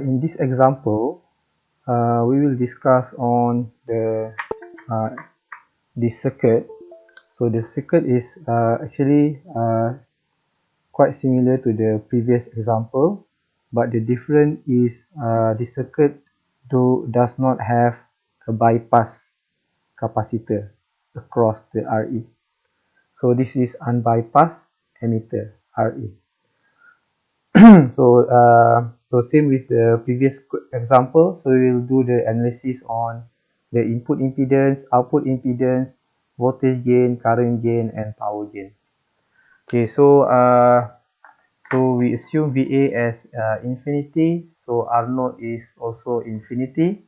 In this example, we will discuss on the this circuit. So the circuit is actually quite similar to the previous example, but the difference is the circuit does not have a bypass capacitor across the RE. So this is unbypassed emitter RE. So same with the previous example. So we will do the analysis on the input impedance, output impedance, voltage gain, current gain, and power gain. Okay, so we assume VA as infinity, so R0 is also infinity,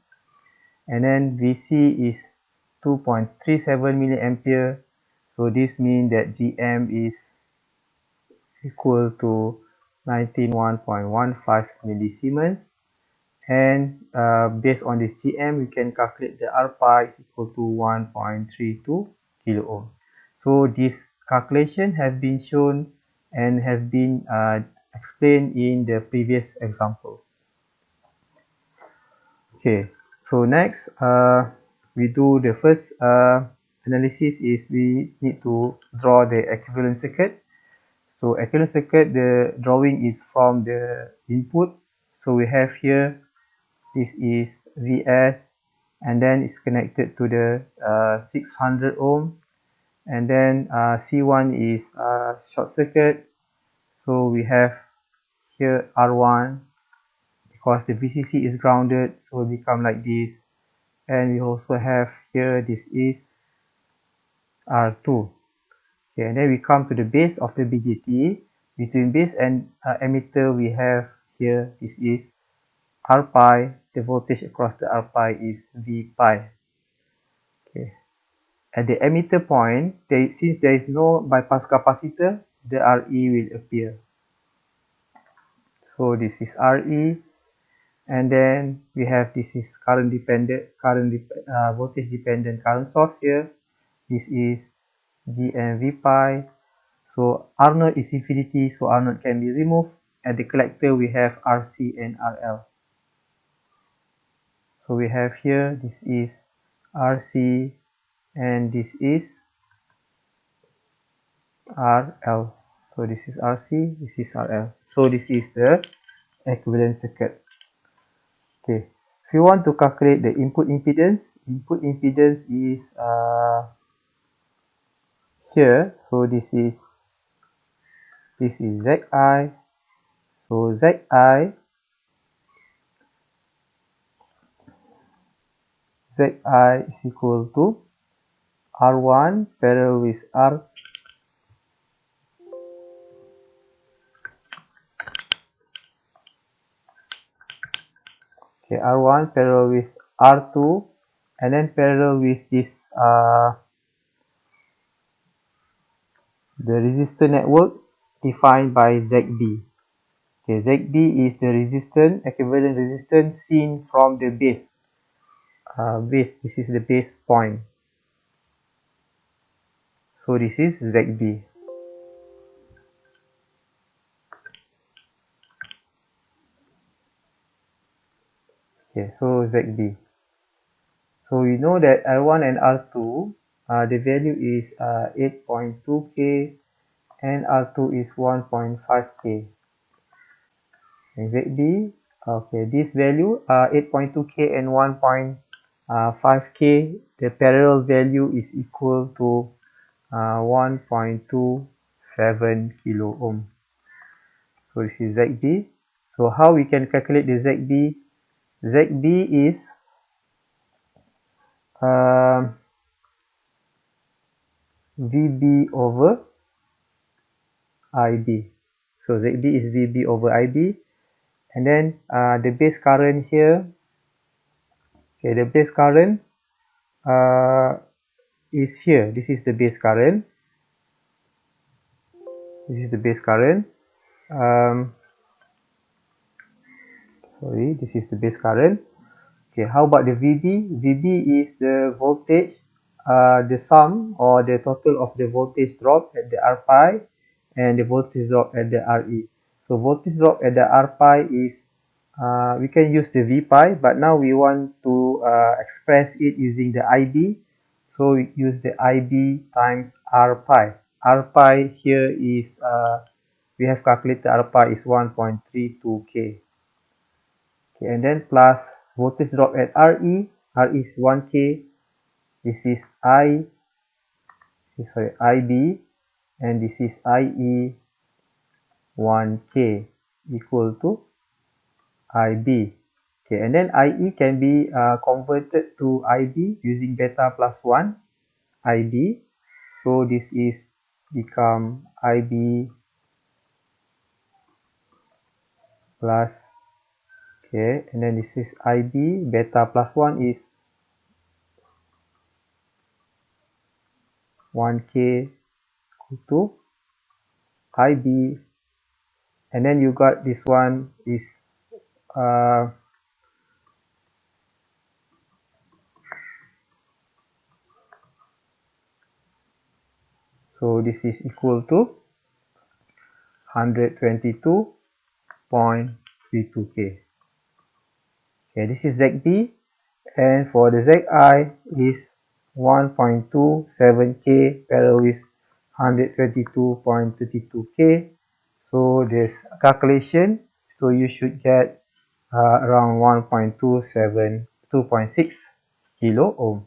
and then VC is 2.37 milliampere. So this means that GM is equal to 91.15 millisiemens, and based on this GM, we can calculate the R pi is equal to 1.32 kilo ohm. So this calculation has been shown and have been explained in the previous example. Okay, so next we do the first analysis is we need to draw the equivalent circuit. So equivalent circuit, the drawing is from the input. So we have here, this is Vs, and then it's connected to the 600 ohm, and then C1 is short circuit. So we have here R1, because the VCC is grounded, so it become like this, and we also have here, this is R2. Okay, and then we come to the base of the BJT. Between base and emitter, we have here, this is R pi. The voltage across the R pi is V pi. Okay. At the emitter point, since there is no bypass capacitor, the RE will appear. So this is RE, and then we have, this is voltage dependent current source here. This is GM V pi. So R0 is infinity, so R0 can be removed. At the collector, we have RC and RL. So we have here, this is RC, and this is RL. So this is RC, this is RL. So this is the equivalent circuit. Okay, if you want to calculate the input impedance is here. So this is ZI. So ZI is equal to R1 parallel with R. Okay, R1 parallel with R2, and then parallel with this the resistor network defined by ZB. Okay, ZB is the resistance, equivalent resistance seen from the base. This is the base point. So this is ZB. Okay, so ZB. So we know that R1 and R2, the value is 8.2K and R2 is 1.5K. And ZB, okay, this value 8.2K and 1.5K, the parallel value is equal to 1.27 kilo ohm. So this is ZB. So how we can calculate the ZB? ZB is VB over IB. So ZB is VB over IB, and then the base current here. Okay, the base current is here. This is the base current. This is the base current. Sorry, this is the base current. Okay, how about the VB? VB is the voltage, the sum or the total of the voltage drop at the R pi and the voltage drop at the RE. So voltage drop at the R pi is we can use the V pi, but now we want to express it using the IB. So we use the IB times R pi. R pi here is, we have calculated R pi is 1.32K. Okay, and then plus voltage drop at RE. RE is 1K. This is IB, and this is IE 1K equal to IB. Okay, and then IE can be converted to IB using beta plus 1 IB. So this is become IB plus, okay, and then this is IB, beta plus 1 is 1K equal to IB, and then you got this one is so this is equal to 122.32K. Okay, this is ZB, and for the ZI is 1.27K parallel with 122.32K. So this calculation, so you should get around 2.6 kilo ohm.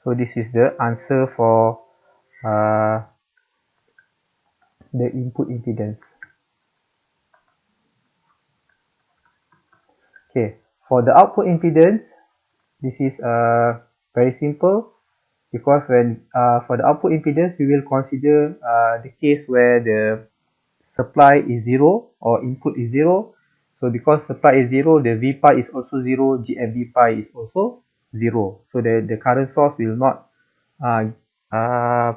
So this is the answer for the input impedance. Okay, for the output impedance, this is very simple, because when for the output impedance, we will consider the case where the supply is 0 or input is 0. So because supply is 0, the V pi is also 0, GMV pi is also 0. So the current source will not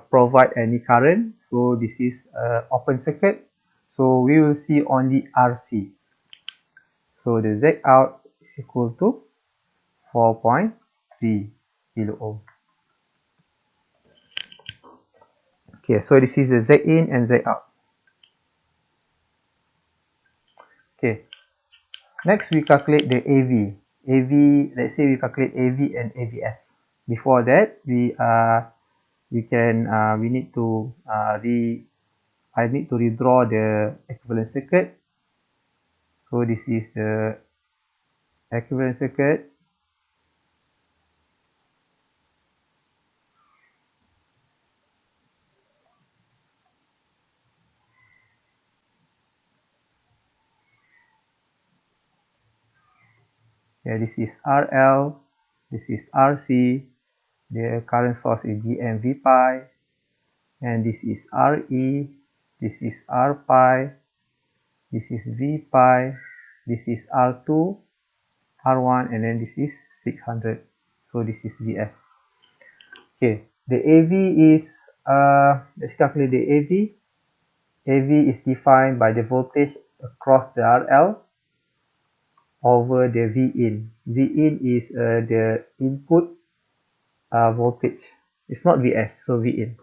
provide any current. So this is open circuit. So we will see only RC. So the Z out is equal to 4.3 kilo ohm. Okay, so this is the Z in and Z out. Okay, next we calculate the AV. Let's say we calculate AV and AVS. Before that, we need to I need to redraw the equivalent circuit. So this is the equivalent circuit. Yeah, this is RL, this is RC, the current source is GMV pi, and this is RE, this is R pi, this is V pi, this is R2, R1, and then this is 600. So this is VS. Okay, the AV is, let's calculate the AV. AV is defined by the voltage across the RL over the Vin. Vin is the input voltage. It's not Vs, so Vin.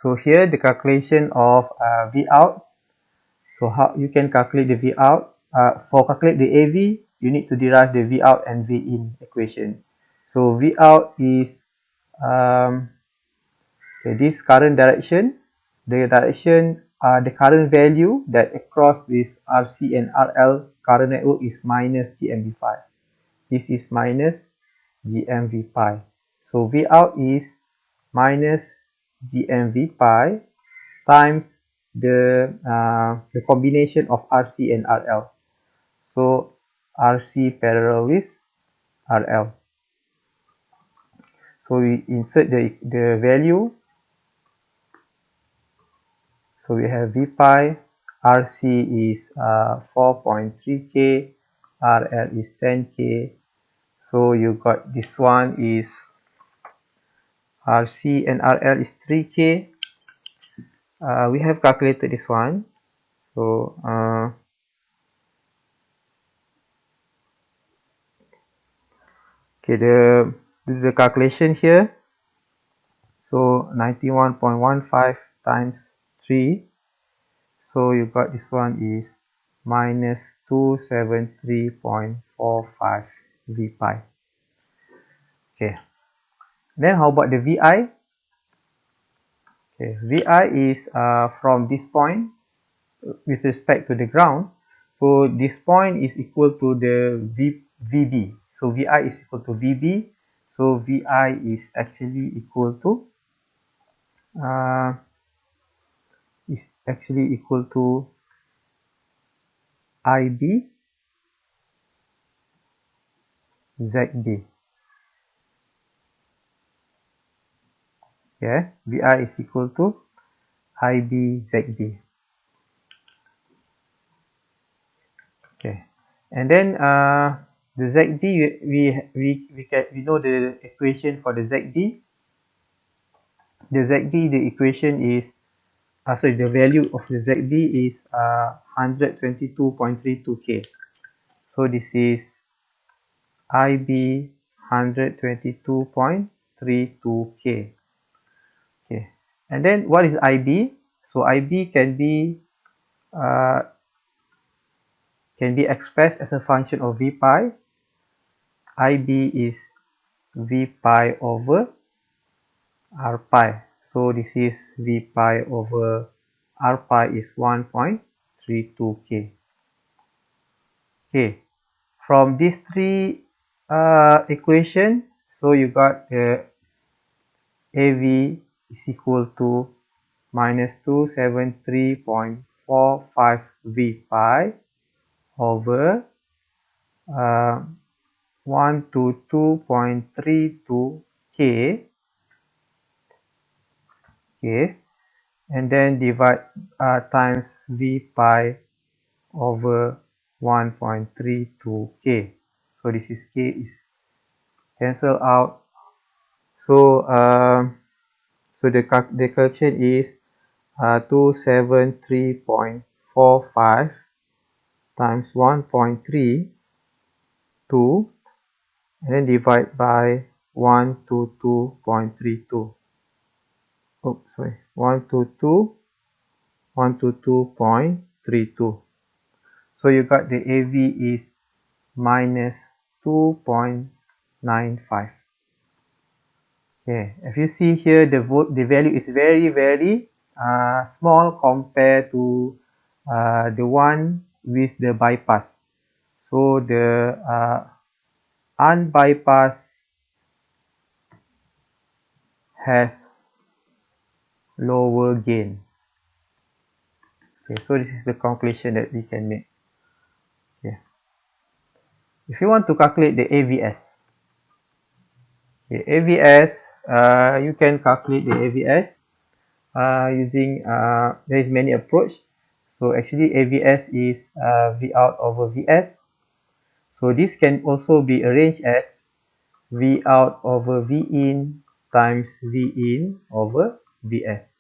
So here the calculation of V out. So how you can calculate the V out? For calculate the AV, you need to derive the V out and V in equation. So V out is this current direction. The direction, the current value that across this RC and RL current network is minus GMV pi. This is minus GMV pi. So V out is minus GMV pi times the combination of RC and RL. So RC parallel with RL. So we insert the value. So we have V pi, RC is 4.3K, RL is 10K. So you got this one is RC and RL is 3K. We have calculated this one. So okay, the calculation here. So 91.15 times 3. So you got this one is minus 273.45 V pi. Okay. Then how about the VI? Okay, VI is from this point with respect to the ground. So this point is equal to the VB. So VI is equal to VB. So VI is actually equal to IB ZB. Yeah, VI is equal to IB ZB. Okay, and then the ZD we know the equation for the ZD. The ZD, the equation is the value of the ZD is 122.32 K. So this is IB 122.32 K. Okay, and then what is IB? So IB can be expressed as a function of V pi. IB is V pi over R pi. So this is V pi over R pi is 1.32 K. Okay, from these three equation, so you got the AV is equal to minus 273.45 V pi over 122.32 K. Okay, and then divide times V pi over 1.32 K. So this is K is cancel out. So the calculation is 273.45 times 1.32 and then divide by 122.32. Oh, sorry, 122.32. So you got the AV is minus 2.95. Okay, if you see here, the value is very small compared to the one with the bypass. So the unbypass has lower gain. Okay, so this is the conclusion that we can make. Okay. If you want to calculate the AVS, okay, AVS, you can calculate the AVS using there is many approach. So actually AVS is V out over Vs. So this can also be arranged as V out over V in times V in over Vs.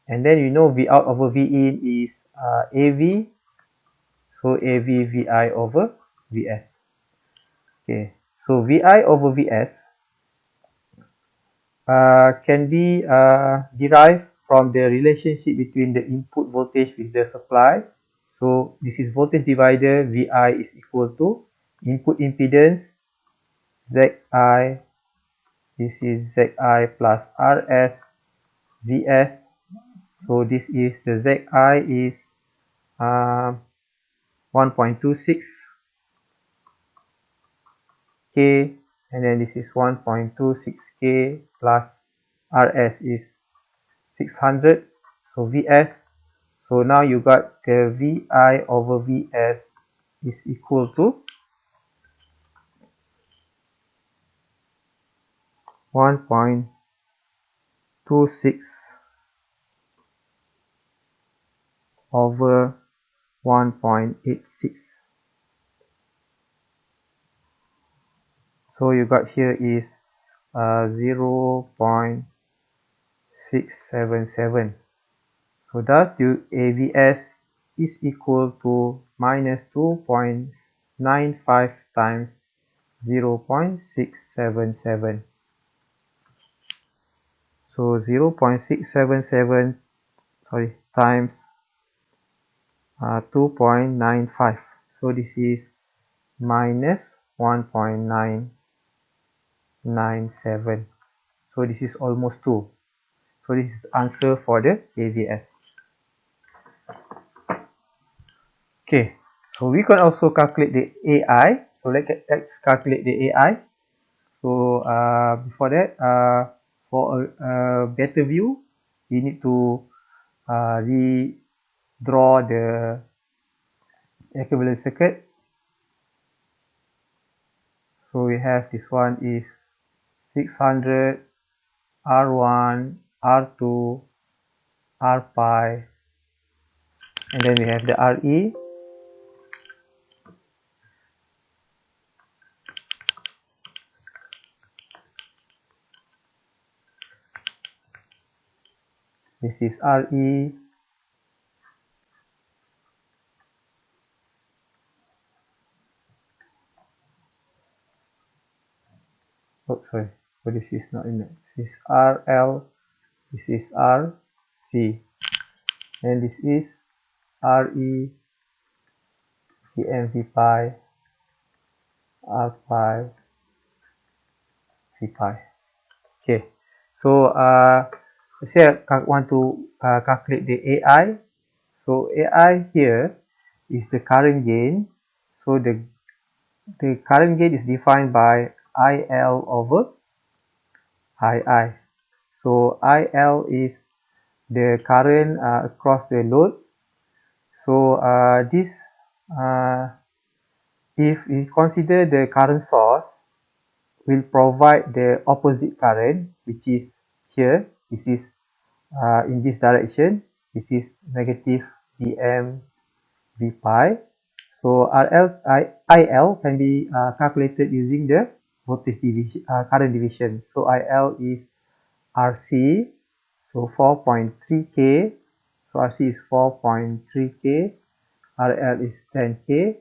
And then you know V out over V in is AV. So AV VI over Vs. Okay. So VI over Vs can be derived from the relationship between the input voltage with the supply. So this is voltage divider. VI is equal to input impedance Zi. This is Zi plus Rs Vs. So this is the Zi is 1.26 K, and then this is 1.26 K plus Rs is 600. So Vs. So now you got the Vi over Vs is equal to 1.26 over 1.86. So you got here is 0.677. So thus AVS is equal to minus 2.95 times 0.677. So 0.677 times 2.95. So this is minus 1.997. So this is almost 2. So this is answer for the AVS. Okay, so we can also calculate the AI. So let's calculate the AI. So before that, for a better view, we need to redraw the equivalent circuit. So we have this one is 600 R1, R2, R pi, and then we have the RE. This is RE. Oh, sorry. So this is not in it. This is RL. This is RC. And this is RE, CM, V pi, R pi, C pi. Okay. So say I want to calculate the AI. So AI here is the current gain. So the current gain is defined by IL over II. So IL is the current across the load. So this if we consider the current source will provide the opposite current, which is here. This is in this direction. This is negative GM V pi. So IL can be calculated using the voltage division, current division. So IL is RC, so 4.3K. So RC is 4.3K. RL is 10K.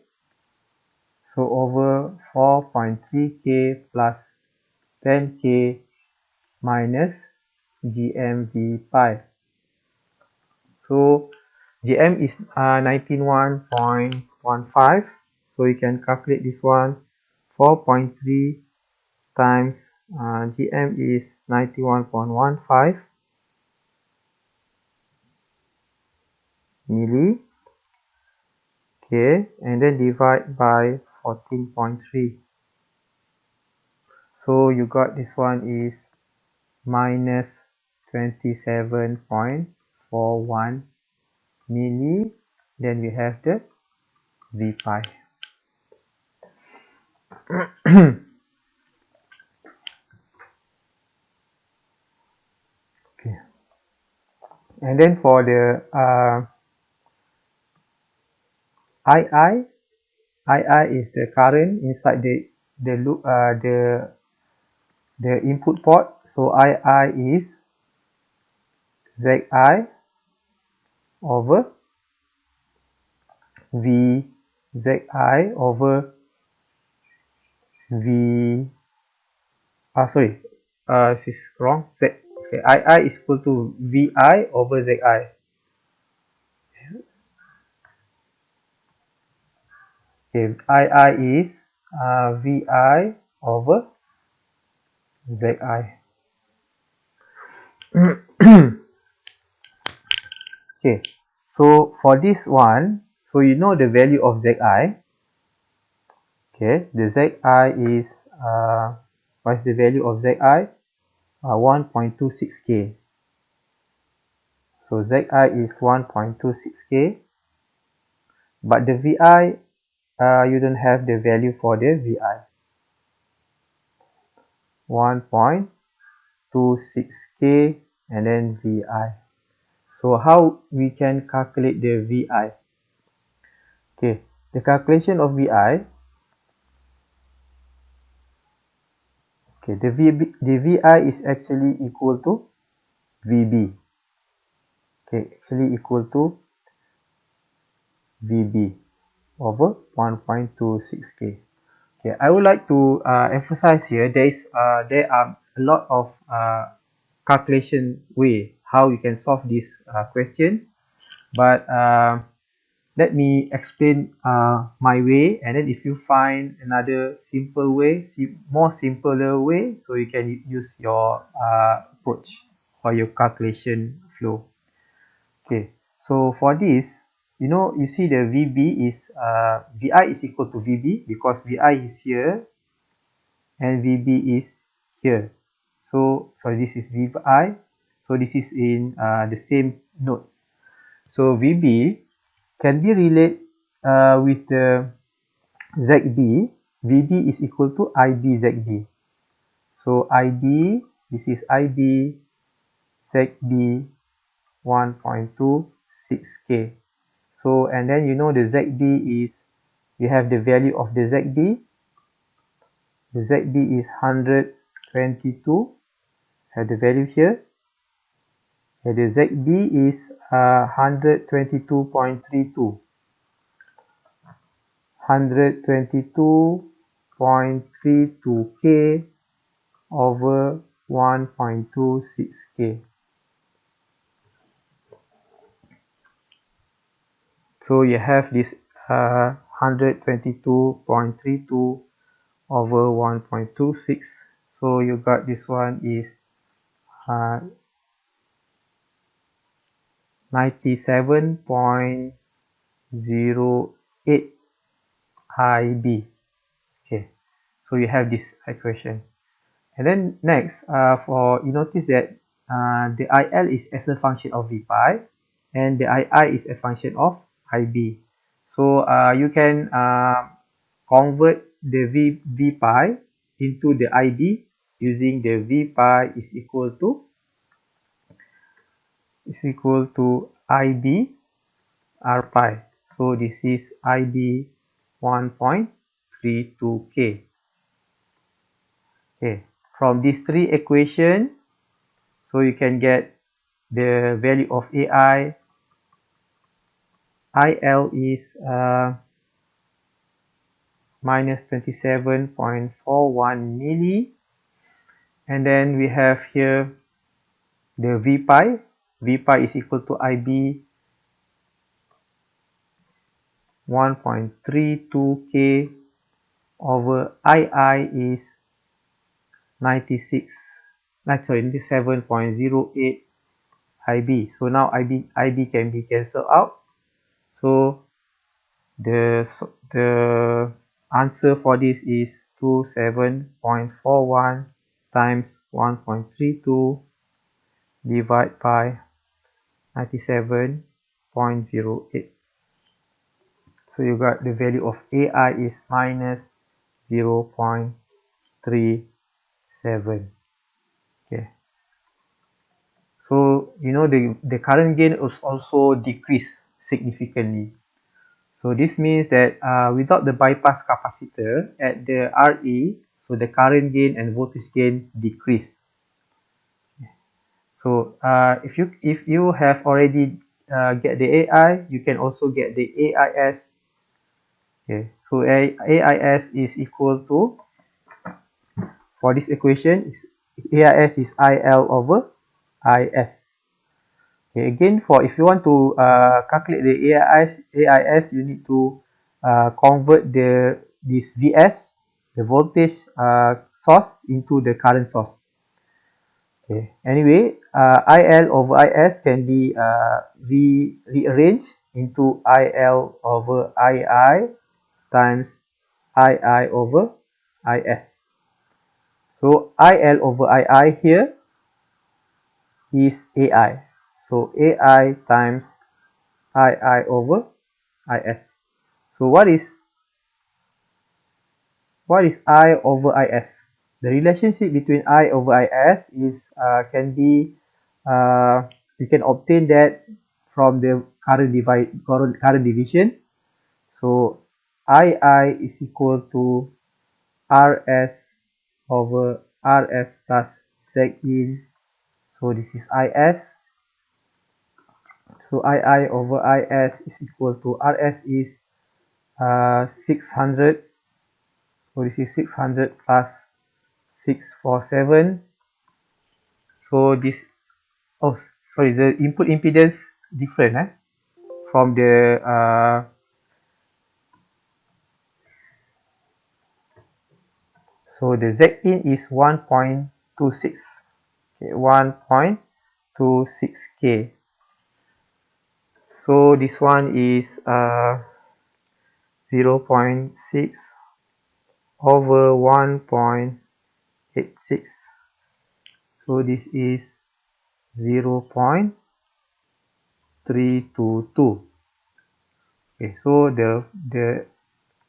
So over 4.3K plus 10K minus GMV pi. So GM is 19.115. So you can calculate this one. 4.3 times GM is 91.15 milli. Okay, and then divide by 14.3. So you got this one is minus 27.41 milli. Then we have the V pi. Okay. And then for the II is the current inside the loop the input port. So II is ZI over V ZI over V. Sorry, this is wrong. Okay, II is equal to VI over ZI. Okay, II is VI over ZI. Okay, so for this one, so you know the value of ZI. Okay, the ZI is what's the value of ZI? 1.26K. So ZI is 1.26K, but the VI you don't have the value for the VI. 1.26K and then VI. So how we can calculate the VI? Okay, the calculation of VI. Okay, the VI is actually equal to VB. Okay, actually equal to VB over 1.26K. Okay, I would like to emphasize here there are a lot of calculation way how you can solve this question, but let me explain my way, and then if you find another simple way, more simpler way, so you can use your approach for your calculation flow. Okay, so for this, you see the VB is VI is equal to VB because VI is here and VB is here. So this is VI, so this is in the same node. So VB can be related with the ZB. VB is equal to IB ZB. So IB, this is IB ZB 1.26K. So, and then the ZB is, we have the value of the ZB. The ZB is 122, have the value here. And the ZB is 122.32. 122.32K over 1.26K. So you have this 122.32 over 1.26. So you got this one is 97.08 IB. Okay, so you have this equation. And then next, you notice that the IL is as a function of V pi, and the II is a function of IB. So you can convert the V pi into the IB using the V pi is equal to IB R pi. So this is IB 1.32K. Okay, from these three equations, so you can get the value of AI. IL is minus 27.41 milli, and then we have here the V pi. V pi is equal to IB 1.32K over II is 97.08 IB. So now IB can be cancelled out. So the answer for this is 27.41 times 1.32 divided by 97.08. So you got the value of AI is minus 0.37. Okay. So the current gain is also decreased significantly. So this means that without the bypass capacitor at the RE, so the current gain and voltage gain decrease. So if you have already get the AI, you can also get the AIS. Okay, so AIS is equal to, for this equation, AIS is IL over IS. Okay, again, if you want to calculate the AIS, you need to convert this VS, the voltage source, into the current source. Okay. Anyway, IL over IS can be rearranged into IL over II times II over IS. So IL over II here is AI. So AI times II over IS. So what is I over IS? The relationship between I over IS is you can obtain that from the current division. So II is equal to RS over RS plus Z in. So this is IS. So II over IS is equal to RS is 600. So this is 600 plus 647. So this, oh sorry, the input impedance different. from the so the Z in is 1.26. Okay, 1.26K. So this one is 0.6 over 1.86. So this is 0.322. Okay, so the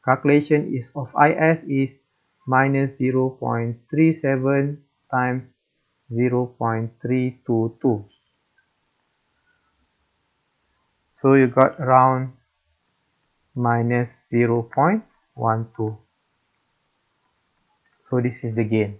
calculation is of IS is minus 0.37 times 0.322. So you got around minus 0.12. So this is the gain.